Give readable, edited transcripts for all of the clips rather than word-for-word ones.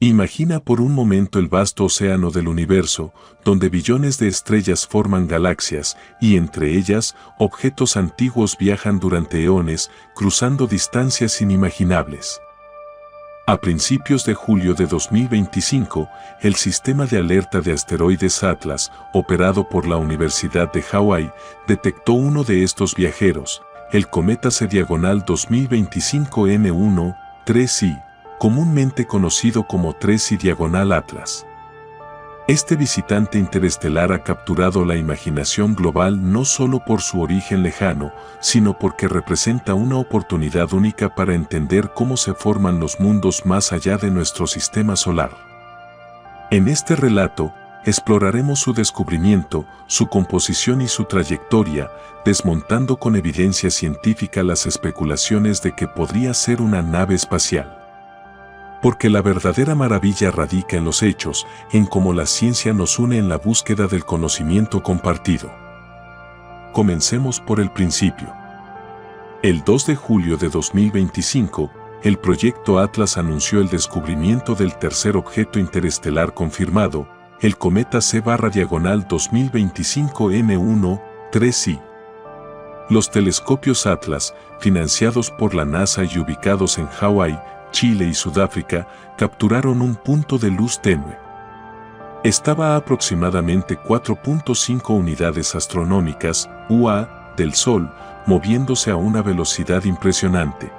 Imagina por un momento el vasto océano del universo, donde billones de estrellas forman galaxias, y entre ellas, objetos antiguos viajan durante eones, cruzando distancias inimaginables. A principios de julio de 2025, el sistema de alerta de asteroides Atlas, operado por la Universidad de Hawái, detectó uno de estos viajeros, el cometa C-diagonal 2025 N1-3i, comúnmente conocido como 3i Atlas. Este visitante interestelar ha capturado la imaginación global no solo por su origen lejano, sino porque representa una oportunidad única para entender cómo se forman los mundos más allá de nuestro sistema solar. En este relato, exploraremos su descubrimiento, su composición y su trayectoria, desmontando con evidencia científica las especulaciones de que podría ser una nave espacial. Porque la verdadera maravilla radica en los hechos, en cómo la ciencia nos une en la búsqueda del conocimiento compartido. Comencemos por el principio. El 2 de julio de 2025, el proyecto Atlas anunció el descubrimiento del tercer objeto interestelar confirmado, el cometa C-diagonal 2025 N1-3i. Los telescopios Atlas, financiados por la NASA y ubicados en Hawái, Chile y Sudáfrica, capturaron un punto de luz tenue. Estaba a aproximadamente 4.5 unidades astronómicas, UA, del Sol, moviéndose a una velocidad impresionante.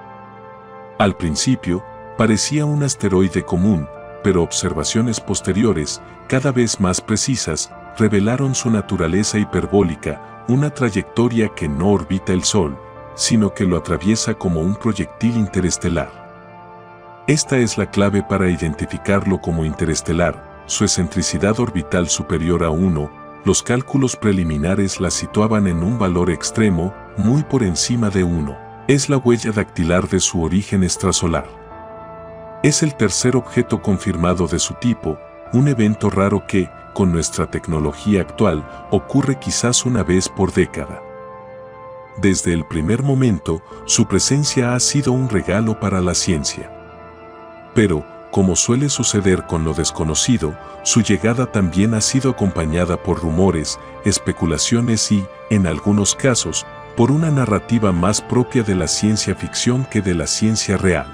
Al principio, parecía un asteroide común, pero observaciones posteriores, cada vez más precisas, revelaron su naturaleza hiperbólica, una trayectoria que no orbita el Sol, sino que lo atraviesa como un proyectil interestelar. Esta es la clave para identificarlo como interestelar, su excentricidad orbital superior a 1, los cálculos preliminares la situaban en un valor extremo, muy por encima de 1. Es la huella dactilar de su origen extrasolar. Es el tercer objeto confirmado de su tipo, un evento raro que, con nuestra tecnología actual, ocurre quizás una vez por década. Desde el primer momento, su presencia ha sido un regalo para la ciencia. Pero, como suele suceder con lo desconocido, su llegada también ha sido acompañada por rumores, especulaciones y, en algunos casos, por una narrativa más propia de la ciencia ficción que de la ciencia real.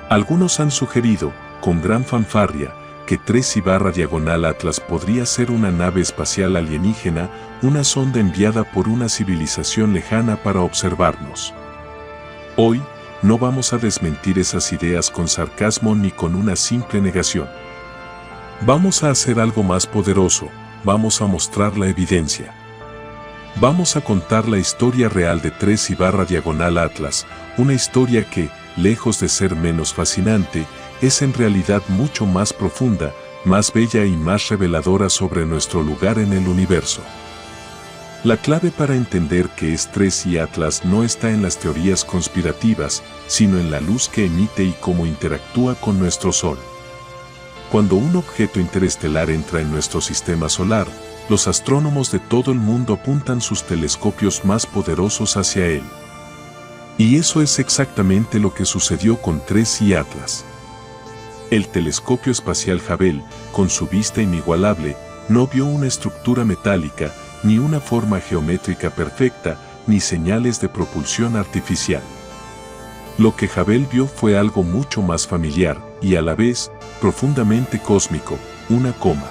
Algunos han sugerido, con gran fanfarria, que 3i Atlas podría ser una nave espacial alienígena, una sonda enviada por una civilización lejana para observarnos. Hoy, no vamos a desmentir esas ideas con sarcasmo ni con una simple negación. Vamos a hacer algo más poderoso, vamos a mostrar la evidencia. Vamos a contar la historia real de 3i Atlas, una historia que, lejos de ser menos fascinante, es en realidad mucho más profunda, más bella y más reveladora sobre nuestro lugar en el universo. La clave para entender qué es 3i Atlas no está en las teorías conspirativas, sino en la luz que emite y cómo interactúa con nuestro Sol. Cuando un objeto interestelar entra en nuestro sistema solar, los astrónomos de todo el mundo apuntan sus telescopios más poderosos hacia él. Y eso es exactamente lo que sucedió con 3i Atlas. El telescopio espacial Hubble, con su vista inigualable, no vio una estructura metálica, ni una forma geométrica perfecta, ni señales de propulsión artificial. Lo que Hubble vio fue algo mucho más familiar, y a la vez, profundamente cósmico, una coma.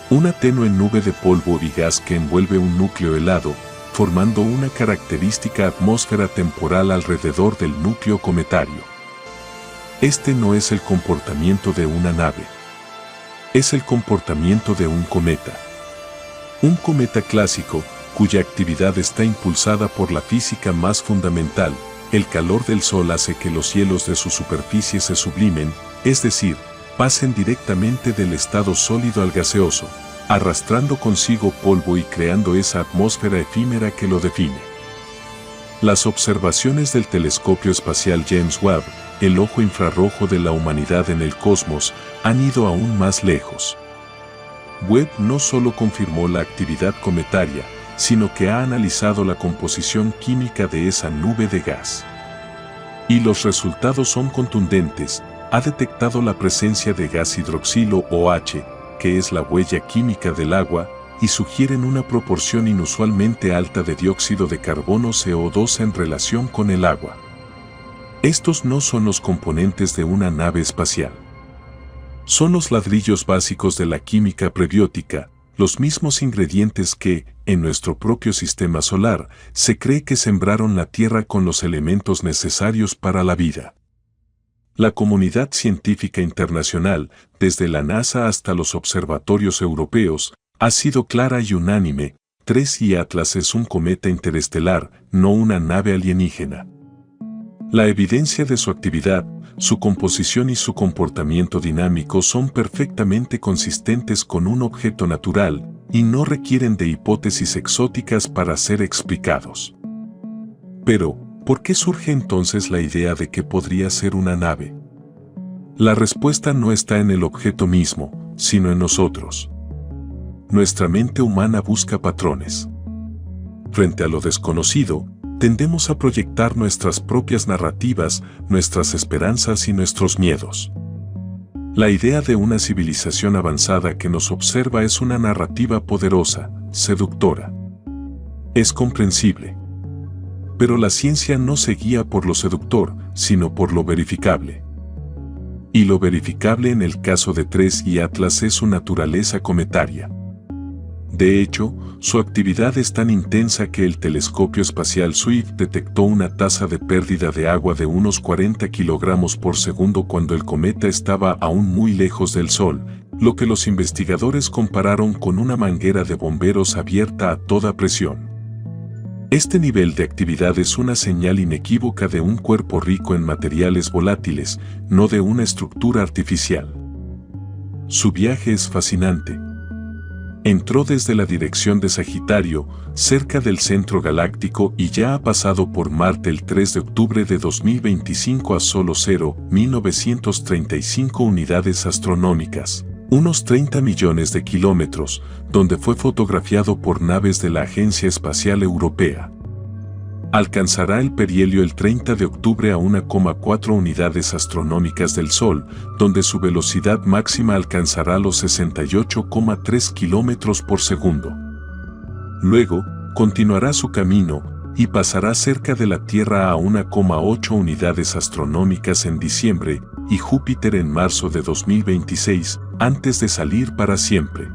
Una tenue nube de polvo y gas que envuelve un núcleo helado, formando una característica atmósfera temporal alrededor del núcleo cometario. Este no es el comportamiento de una nave. Es el comportamiento de un cometa. Un cometa clásico, cuya actividad está impulsada por la física más fundamental, el calor del Sol hace que los hielos de su superficie se sublimen, es decir, pasen directamente del estado sólido al gaseoso, arrastrando consigo polvo y creando esa atmósfera efímera que lo define. Las observaciones del telescopio espacial James Webb, el ojo infrarrojo de la humanidad en el cosmos, han ido aún más lejos. Webb no solo confirmó la actividad cometaria, sino que ha analizado la composición química de esa nube de gas. Y los resultados son contundentes, ha detectado la presencia de gas hidroxilo OH, que es la huella química del agua, y sugieren una proporción inusualmente alta de dióxido de carbono CO2 en relación con el agua. Estos no son los componentes de una nave espacial. Son los ladrillos básicos de la química prebiótica, los mismos ingredientes que, en nuestro propio sistema solar, se cree que sembraron la Tierra con los elementos necesarios para la vida. La comunidad científica internacional, desde la NASA hasta los observatorios europeos, ha sido clara y unánime: 3I Atlas es un cometa interestelar, no una nave alienígena. La evidencia de su actividad, su composición y su comportamiento dinámico son perfectamente consistentes con un objeto natural y no requieren de hipótesis exóticas para ser explicados. Pero, ¿por qué surge entonces la idea de que podría ser una nave? La respuesta no está en el objeto mismo, sino en nosotros. Nuestra mente humana busca patrones. Frente a lo desconocido, tendemos a proyectar nuestras propias narrativas, nuestras esperanzas y nuestros miedos. La idea de una civilización avanzada que nos observa es una narrativa poderosa, seductora. Es comprensible. Pero la ciencia no se guía por lo seductor, sino por lo verificable. Y lo verificable en el caso de 3I Atlas es su naturaleza cometaria. De hecho, su actividad es tan intensa que el telescopio espacial Swift detectó una tasa de pérdida de agua de unos 40 kilogramos por segundo cuando el cometa estaba aún muy lejos del Sol, lo que los investigadores compararon con una manguera de bomberos abierta a toda presión. Este nivel de actividad es una señal inequívoca de un cuerpo rico en materiales volátiles, no de una estructura artificial. Su viaje es fascinante. Entró desde la dirección de Sagitario, cerca del centro galáctico, y ya ha pasado por Marte el 3 de octubre de 2025 a solo 0,935 unidades astronómicas, unos 30 millones de kilómetros, donde fue fotografiado por naves de la Agencia Espacial Europea. Alcanzará el perihelio el 30 de octubre a 1,4 unidades astronómicas del Sol, donde su velocidad máxima alcanzará los 68,3 kilómetros por segundo. Luego, continuará su camino y pasará cerca de la Tierra a 1,8 unidades astronómicas en diciembre y Júpiter en marzo de 2026, antes de salir para siempre.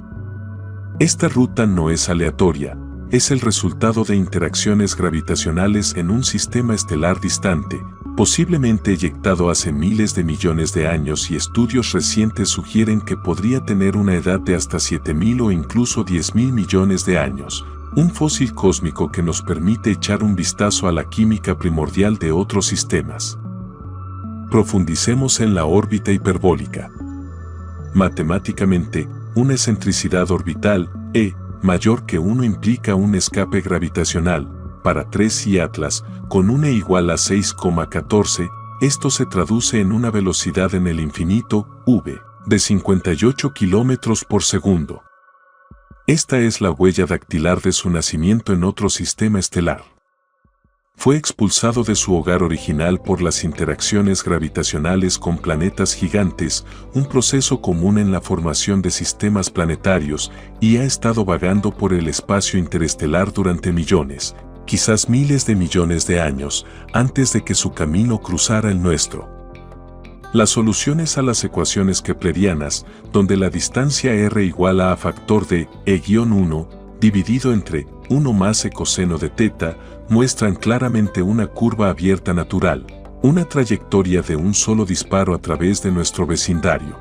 Esta ruta no es aleatoria. Es el resultado de interacciones gravitacionales en un sistema estelar distante, posiblemente eyectado hace miles de millones de años, y estudios recientes sugieren que podría tener una edad de hasta 7.000 o incluso 10.000 millones de años, un fósil cósmico que nos permite echar un vistazo a la química primordial de otros sistemas. Profundicemos en la órbita hiperbólica. Matemáticamente, una excentricidad orbital, E, mayor que 1 implica un escape gravitacional. Para 3I Atlas, con un E igual a 6,14, esto se traduce en una velocidad en el infinito, v, de 58 kilómetros por segundo. Esta es la huella dactilar de su nacimiento en otro sistema estelar. Fue expulsado de su hogar original por las interacciones gravitacionales con planetas gigantes, un proceso común en la formación de sistemas planetarios, y ha estado vagando por el espacio interestelar durante millones, quizás miles de millones de años, antes de que su camino cruzara el nuestro. Las soluciones a las ecuaciones keplerianas, donde la distancia r igual a factor de E-1, dividido entre 1 más e coseno de teta, muestran claramente una curva abierta natural, una trayectoria de un solo disparo a través de nuestro vecindario.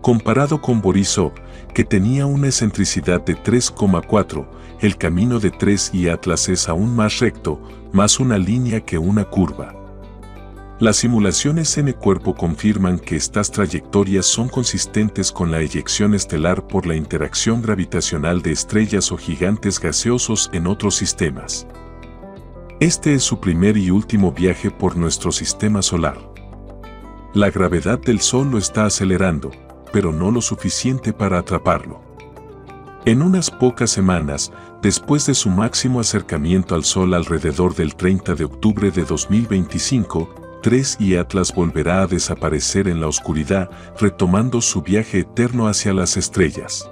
Comparado con Borisov, que tenía una excentricidad de 3,4, el camino de 3I Atlas es aún más recto, más una línea que una curva. Las simulaciones M-cuerpo confirman que estas trayectorias son consistentes con la eyección estelar por la interacción gravitacional de estrellas o gigantes gaseosos en otros sistemas. Este es su primer y último viaje por nuestro sistema solar. La gravedad del Sol lo está acelerando, pero no lo suficiente para atraparlo. En unas pocas semanas, después de su máximo acercamiento al Sol alrededor del 30 de octubre de 2025, 3 y Atlas volverá a desaparecer en la oscuridad, retomando su viaje eterno hacia las estrellas.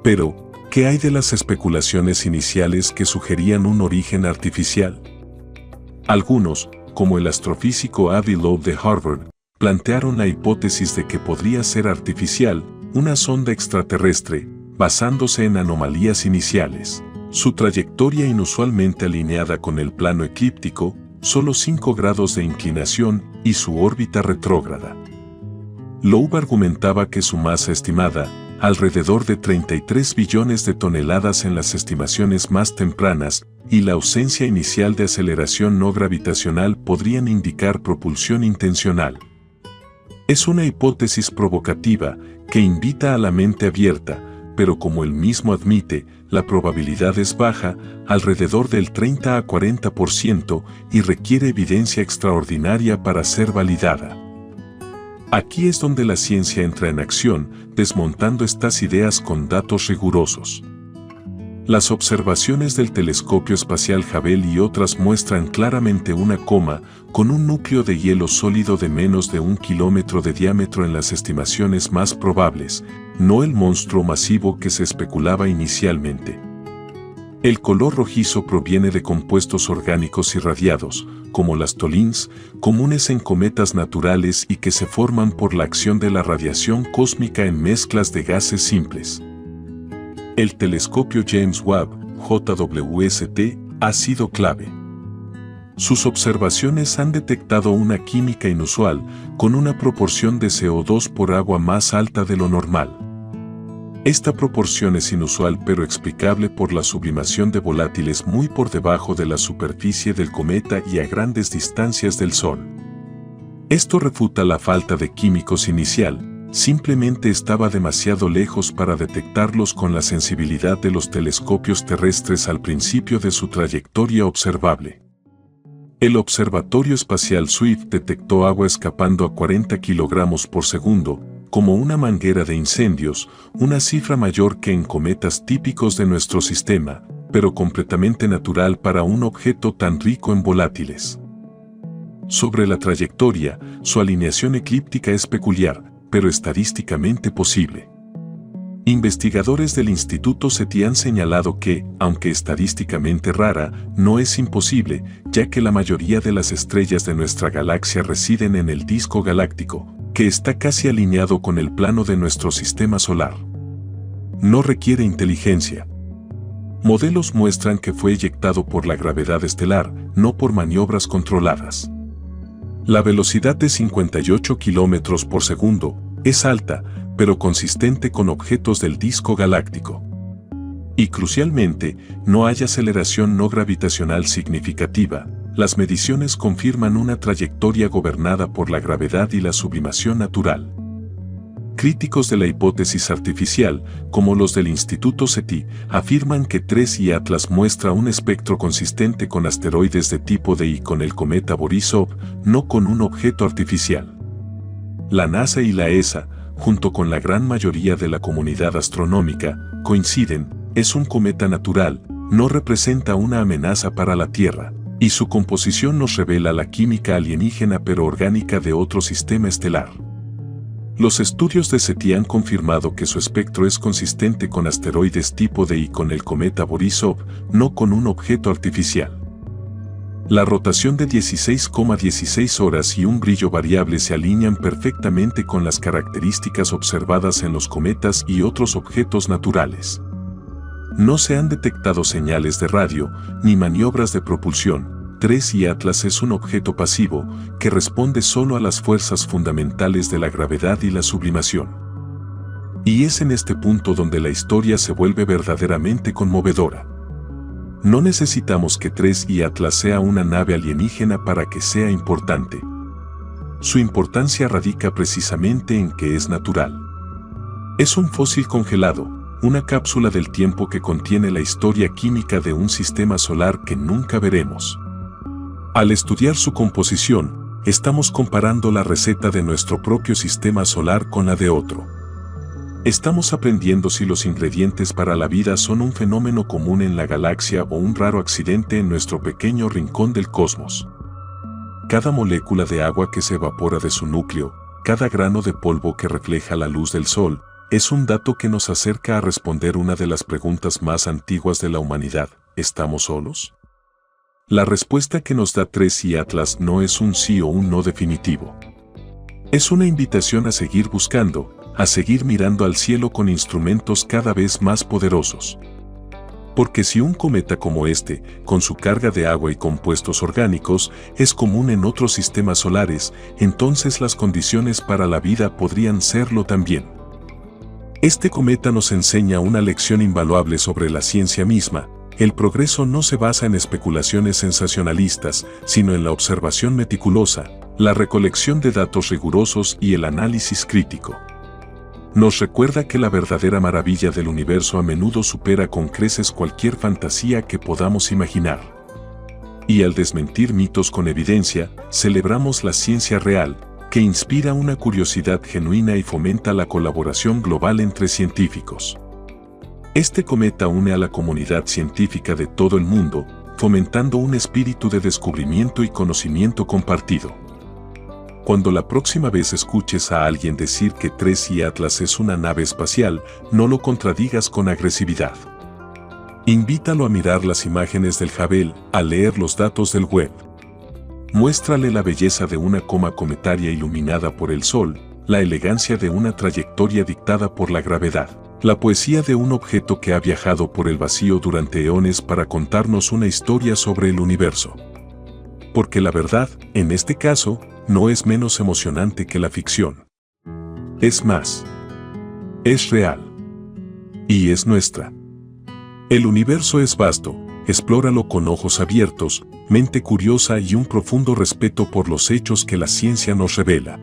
Pero, ¿qué hay de las especulaciones iniciales que sugerían un origen artificial? Algunos, como el astrofísico Avi Loeb de Harvard, plantearon la hipótesis de que podría ser artificial, una sonda extraterrestre, basándose en anomalías iniciales. Su trayectoria inusualmente alineada con el plano eclíptico, solo 5 grados de inclinación, y su órbita retrógrada. Loeb argumentaba que su masa estimada, alrededor de 33 billones de toneladas en las estimaciones más tempranas, y la ausencia inicial de aceleración no gravitacional podrían indicar propulsión intencional. Es una hipótesis provocativa que invita a la mente abierta, pero como él mismo admite, la probabilidad es baja, alrededor del 30 a 40%, y requiere evidencia extraordinaria para ser validada. Aquí es donde la ciencia entra en acción, desmontando estas ideas con datos rigurosos. Las observaciones del telescopio espacial Hubble y otras muestran claramente una coma con un núcleo de hielo sólido de menos de 1 kilómetro de diámetro en las estimaciones más probables, no el monstruo masivo que se especulaba inicialmente. El color rojizo proviene de compuestos orgánicos irradiados, como las tolins, comunes en cometas naturales y que se forman por la acción de la radiación cósmica en mezclas de gases simples. El telescopio James Webb, JWST, ha sido clave. Sus observaciones han detectado una química inusual, con una proporción de CO2 por agua más alta de lo normal. Esta proporción es inusual pero explicable por la sublimación de volátiles muy por debajo de la superficie del cometa y a grandes distancias del Sol. Esto refuta la falta de químicos inicial, simplemente estaba demasiado lejos para detectarlos con la sensibilidad de los telescopios terrestres al principio de su trayectoria observable. El Observatorio Espacial Swift detectó agua escapando a 40 kilogramos por segundo, como una manguera de incendios, una cifra mayor que en cometas típicos de nuestro sistema, pero completamente natural para un objeto tan rico en volátiles. Sobre la trayectoria, su alineación eclíptica es peculiar, pero estadísticamente posible. Investigadores del Instituto SETI han señalado que, aunque estadísticamente rara, no es imposible, ya que la mayoría de las estrellas de nuestra galaxia residen en el disco galáctico, que está casi alineado con el plano de nuestro sistema solar. No requiere inteligencia. Modelos muestran que fue eyectado por la gravedad estelar, no por maniobras controladas. La velocidad de 58 km por segundo es alta, pero consistente con objetos del disco galáctico. Y crucialmente, no hay aceleración no gravitacional significativa. Las mediciones confirman una trayectoria gobernada por la gravedad y la sublimación natural. Críticos de la hipótesis artificial, como los del Instituto SETI, afirman que 3 y Atlas muestra un espectro consistente con asteroides de tipo D y con el cometa Borisov, no con un objeto artificial. La NASA y la ESA, junto con la gran mayoría de la comunidad astronómica, coinciden, es un cometa natural, no representa una amenaza para la Tierra, y su composición nos revela la química alienígena pero orgánica de otro sistema estelar. Los estudios de SETI han confirmado que su espectro es consistente con asteroides tipo D y con el cometa Borisov, no con un objeto artificial. La rotación de 16,16 horas y un brillo variable se alinean perfectamente con las características observadas en los cometas y otros objetos naturales. No se han detectado señales de radio, ni maniobras de propulsión. 3 y Atlas es un objeto pasivo, que responde solo a las fuerzas fundamentales de la gravedad y la sublimación. Y es en este punto donde la historia se vuelve verdaderamente conmovedora. No necesitamos que 3 y Atlas sea una nave alienígena para que sea importante. Su importancia radica precisamente en que es natural. Es un fósil congelado, una cápsula del tiempo que contiene la historia química de un sistema solar que nunca veremos. Al estudiar su composición, estamos comparando la receta de nuestro propio sistema solar con la de otro. Estamos aprendiendo si los ingredientes para la vida son un fenómeno común en la galaxia o un raro accidente en nuestro pequeño rincón del cosmos. Cada molécula de agua que se evapora de su núcleo, cada grano de polvo que refleja la luz del sol, es un dato que nos acerca a responder una de las preguntas más antiguas de la humanidad: ¿estamos solos? La respuesta que nos da Tracy Atlas no es un sí o un no definitivo. Es una invitación a seguir buscando, a seguir mirando al cielo con instrumentos cada vez más poderosos. Porque si un cometa como este, con su carga de agua y compuestos orgánicos, es común en otros sistemas solares, entonces las condiciones para la vida podrían serlo también. Este cometa nos enseña una lección invaluable sobre la ciencia misma. El progreso no se basa en especulaciones sensacionalistas, sino en la observación meticulosa, la recolección de datos rigurosos y el análisis crítico. Nos recuerda que la verdadera maravilla del universo a menudo supera con creces cualquier fantasía que podamos imaginar. Y al desmentir mitos con evidencia, celebramos la ciencia real, que inspira una curiosidad genuina y fomenta la colaboración global entre científicos. Este cometa une a la comunidad científica de todo el mundo, fomentando un espíritu de descubrimiento y conocimiento compartido. Cuando la próxima vez escuches a alguien decir que Tracy Atlas es una nave espacial, no lo contradigas con agresividad. Invítalo a mirar las imágenes del Hubble, a leer los datos del web. Muéstrale la belleza de una coma cometaria iluminada por el Sol, la elegancia de una trayectoria dictada por la gravedad, la poesía de un objeto que ha viajado por el vacío durante eones para contarnos una historia sobre el universo. Porque la verdad, en este caso, no es menos emocionante que la ficción. Es más, es real. Y es nuestra. El universo es vasto, explóralo con ojos abiertos, mente curiosa y un profundo respeto por los hechos que la ciencia nos revela.